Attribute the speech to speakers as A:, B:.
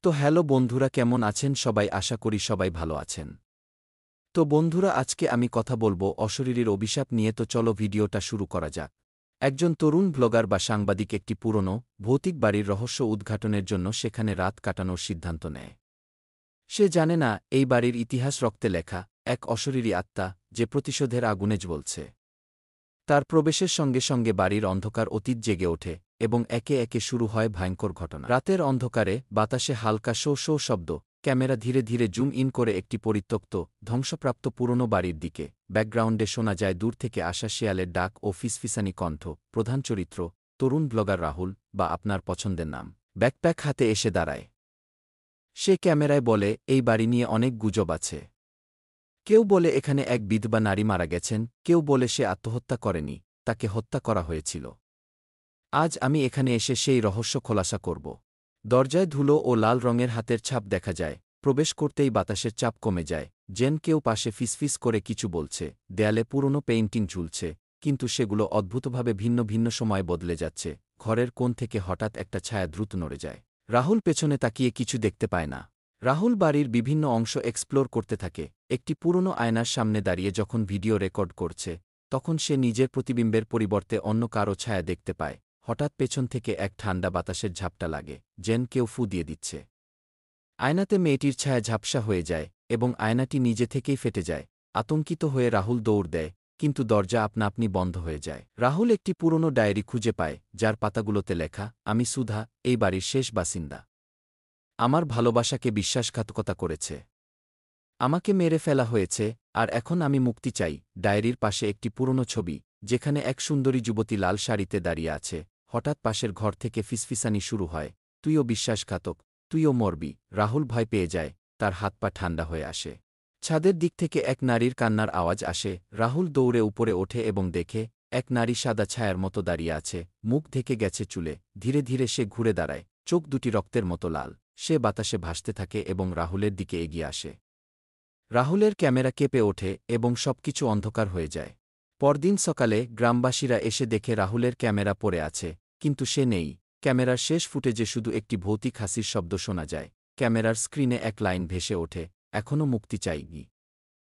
A: তো হ্যালো বন্ধুরা, কেমন আছেন সবাই? আশা করি সবাই ভালো আছেন। তো বন্ধুরা, আজকে আমি কথা বলবো অশরীরীর অভিশাপ নিয়ে। তো চলো ভিডিওটা শুরু করা যাক। একজন তরুণ ব্লগার বা সাংবাদিক একটি পুরনো ভৌতিক বাড়ির রহস্য উদ্ঘাটনের জন্য সেখানে রাত কাটানোর সিদ্ধান্ত নেয়। সে জানে না এই বাড়ির ইতিহাস রক্তে লেখা, এক অশরীরী আত্মা যে প্রতিশোধের আগুনে জ্বলছে। তার প্রবেশের সঙ্গে সঙ্গে বাড়ির অন্ধকার অতীত জেগে ওঠে এবং একে একে শুরু হয় ভয়ঙ্কর ঘটনা। রাতের অন্ধকারে বাতাসে হালকা শো শো শব্দ, ক্যামেরা ধীরে ধীরে জুম ইন করে একটি পরিত্যক্ত ধ্বংসপ্রাপ্ত পুরনো বাড়ির দিকে। ব্যাকগ্রাউন্ডে শোনা যায় দূর থেকে আসা শেয়ালের ডাক ও ফিসফিসানি কণ্ঠ। প্রধান চরিত্র তরুণ ব্লগার রাহুল, বা আপনার পছন্দের নাম, ব্যাকপ্যাক হাতে এসে দাঁড়ায়। সে ক্যামেরায় বলে, এই বাড়ি নিয়ে অনেক গুজব আছে। কেউ বলে এখানে এক বিধবা নারী মারা গেছেন, কেউ বলে সে আত্মহত্যা করেনি, তাকে হত্যা করা হয়েছিল। আজ আমি এখানে এসে সেই রহস্য খোলাসা করব। দরজায় ধুলো ও লাল রঙের হাতের ছাপ দেখা যায়। প্রবেশ করতেই বাতাসের চাপ কমে যায়, যেন কেউ পাশে ফিসফিস করে কিছু বলছে। দেয়ালে পুরনো পেইন্টিং ঝুলছে, কিন্তু সেগুলো অদ্ভুতভাবে ভিন্ন ভিন্ন সময় বদলে যাচ্ছে। ঘরের কোণ থেকে হঠাৎ একটা ছায়া দ্রুত নড়ে যায়। রাহুল পেছনে তাকিয়ে কিছু দেখতে পায় না। রাহুল বাড়ির বিভিন্ন অংশ এক্সপ্লোর করতে থাকে। একটি পুরনো আয়নার সামনে দাঁড়িয়ে যখন ভিডিও রেকর্ড করছে, তখন সে নিজের প্রতিবিম্বের পরিবর্তে অন্য কারো ছায়া দেখতে পায়। হঠাৎ পেছন থেকে এক ঠান্ডা বাতাসের ঝাপটা লাগে, যেন কেউ ফু দিয়ে দিচ্ছে। আয়নাতে মেয়েটির ছায়া ঝাপসা হয়ে যায় এবং আয়নাটি নিজে থেকেই ফেটে যায়। আতঙ্কিত হয়ে রাহুল দৌড় দেয়, কিন্তু দরজা আপনা আপনি বন্ধ হয়ে যায়। রাহুল একটি পুরনো ডায়েরি খুঁজে পায়, যার পাতাগুলোতে লেখা, আমি সুধা, এই বাড়ির শেষ বাসিন্দা। আমার ভালোবাসাকে বিশ্বাসঘাতকতা করেছে, আমাকে মেরে ফেলা হয়েছে, আর এখন আমি মুক্তি চাই। ডায়েরির পাশে একটি পুরনো ছবি, যেখানে এক সুন্দরী যুবতী লাল শাড়িতে দাঁড়িয়ে আছে। হঠাৎ পাশের ঘর থেকে ফিসফিসানি শুরু হয়, তুইও বিশ্বাসঘাতক, তুইও মরবি। রাহুল ভয় পেয়ে যায়, তার হাত পা ঠান্ডা হয়ে আসে। ছাদের দিক থেকে এক নারীর কান্নার আওয়াজ আসে। রাহুল দৌড়ে উপরে ওঠে এবং দেখে, এক নারী সাদা ছায়ার মতো দাঁড়িয়ে আছে, মুখ ঢেকে গেছে চুলে। ধীরে ধীরে সে ঘুরে দাঁড়ায়, চোখ দুটি রক্তের মতো লাল। সে বাতাসে ভাসতে থাকে এবং রাহুলের দিকে এগিয়ে আসে। রাহুলের ক্যামেরা কেঁপে ওঠে এবং সবকিছু অন্ধকার হয়ে যায়। পরদিন সকালে গ্রামবাসীরা এসে দেখে রাহুলের ক্যামেরা পড়ে আছে, কিন্তু সে নেই। ক্যামেরার শেষ ফুটেজে শুধু একটি ভৌতিক হাসির শব্দ শোনা যায়। ক্যামেরার স্ক্রিনে এক লাইন ভেসে ওঠে, এখনও মুক্তি চাইনি।